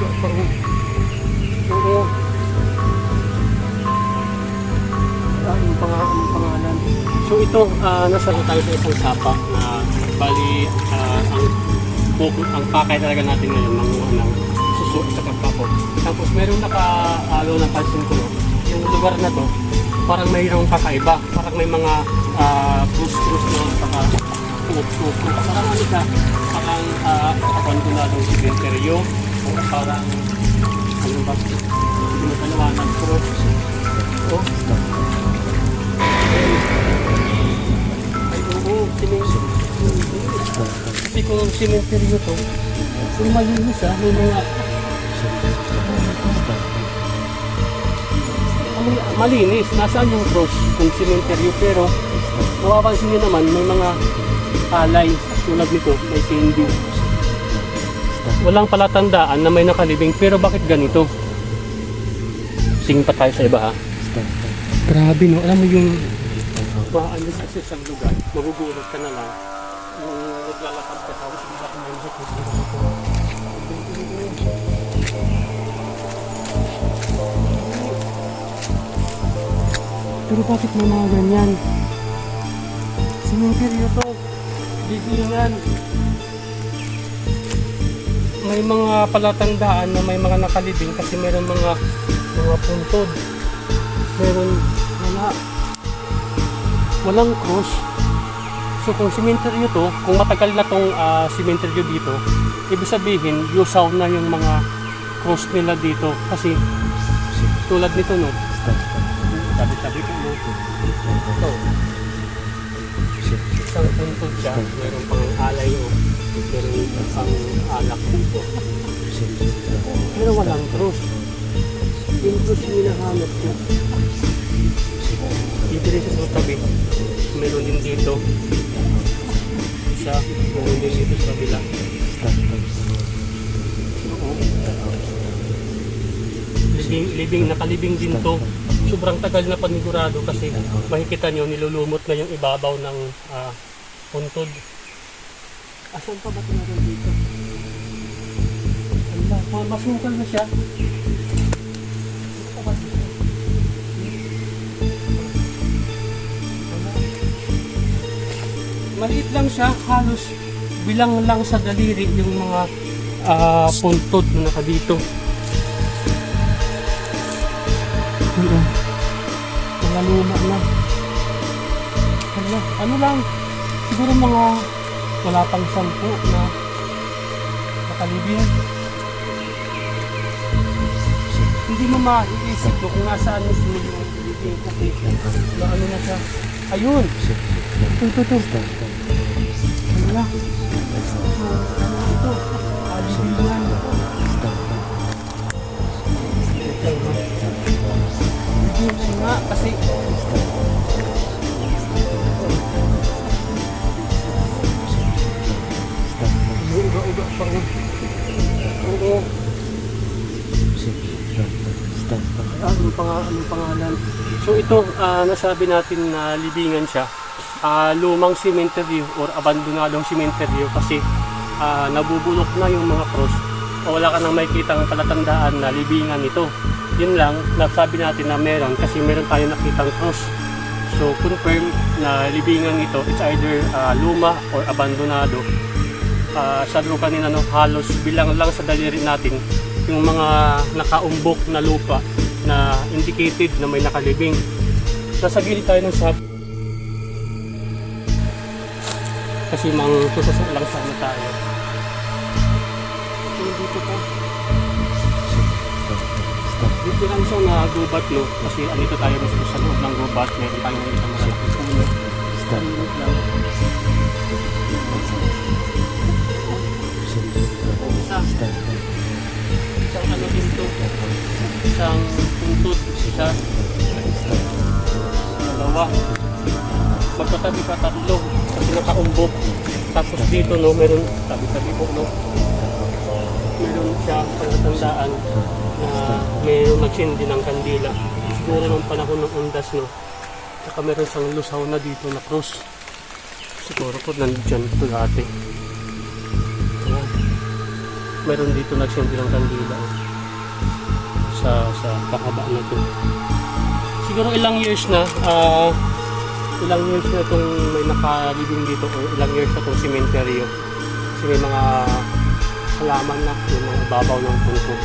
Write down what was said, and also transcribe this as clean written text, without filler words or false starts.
uga pa. Oo. Ang pangalan. So ito, nasa tayo sa isang sapa na bali ang pakay talaga natin ngayon manguha ng suso at saka pako. Tapos meron naka-alo ng pansin ko, yung lugar na to parang mayroong kakaiba, parang may mga krus-krus na saka pup-pup. Parang ano siya, parang abandonadong cementerio, parang ano ba, hindi mo paliwanag, pero oh, ay oo, kasi kung cementerio to, kung malinis may mga malinis, nasaan yung cross kung cementerio, pero mapapansin nyo naman may mga alay tulad nito, may candy. Walang palatandaan na may nakalibing, pero bakit ganito? Sing pa tayo sa iba ha. Grabe no, alam mo yung maano sa isang lugar, magugulog ka na lang yung naglalakad ka tapos bigla ka may pero bakit may mga ganyan? Cementerio to, bibingan. May mga palatandaan na may mga nakalibing kasi meron mga puntod. Meron walang cross. So kung cementerio to, kung matagal na tong cementerio dito, ibig sabihin lusaw na yung mga cross nila dito kasi tulad nito no. Tabi-tabi po no. Ito. Isang puntod siya, meron pang alay o meron pang alak dito. Pero walang cross. Yung cross yung hinahanap ko. Dito rin sa tabi. Meron din dito. Isa, meron din dito sa kabila. Nakalibing din to. Sobrang tagal na panigurado kasi makikita nyo nilulumot na yung ibabaw ng puntod. Asan pa ba ito natin dito? Masukal na siya. Maliit lang siya, halos bilang lang sa daliri yung mga puntod na nakadito. Mga luma na. Ano lang, siguro mga wala pang 10 na nakalibing. Hindi mo maiisip ko kung nasaan yung libing kasi na ano na siya. Ayun! Ito. Ano na? Ito. Alibingan. Libingan nga kasi uga-uga pa rin. Oo. Anong pangalan? So ito, nasabi natin na libingan siya. Lumang cementerio or abandonadong cementerio kasi nabubulok na yung mga cross o wala ka nang makikitang palatandaan na libingan ito. Yun lang, nasabi natin na meron kasi meron tayo nakitang cross. So confirm na libingan ito, it's either luma or abandonado. Sabi ko kanina no, halos bilang lang sa daliri natin yung mga nakaumbok na lupa na indicated na may nakalibing. Nasa gilid tayo ng sab kasi sususok lang sana tayo. So, dito po dito lang siya na gubat no kasi andito tayo sa loob ng gubat, meron tayong isang malaking puno. Isang ano dito, isang puntod, isa, dalawa, magkatabi pa 3 kasi nakaumbok. Tapos dito no, meron tabi-tabi po no, meron siya palatandaan na meron nagsindi ng kandila siguro ng panahon ng undas no. Saka meron siyang lusaw na dito na cross, siguro po nandyan ito dati. meron dito nagsindi ng kandila sa pakaba na to. Siguro ilang years na itong may nakalibing dito o ilang years na itong sementeryo. Kasi may mga halaman na yung mga babaw ng tungkol.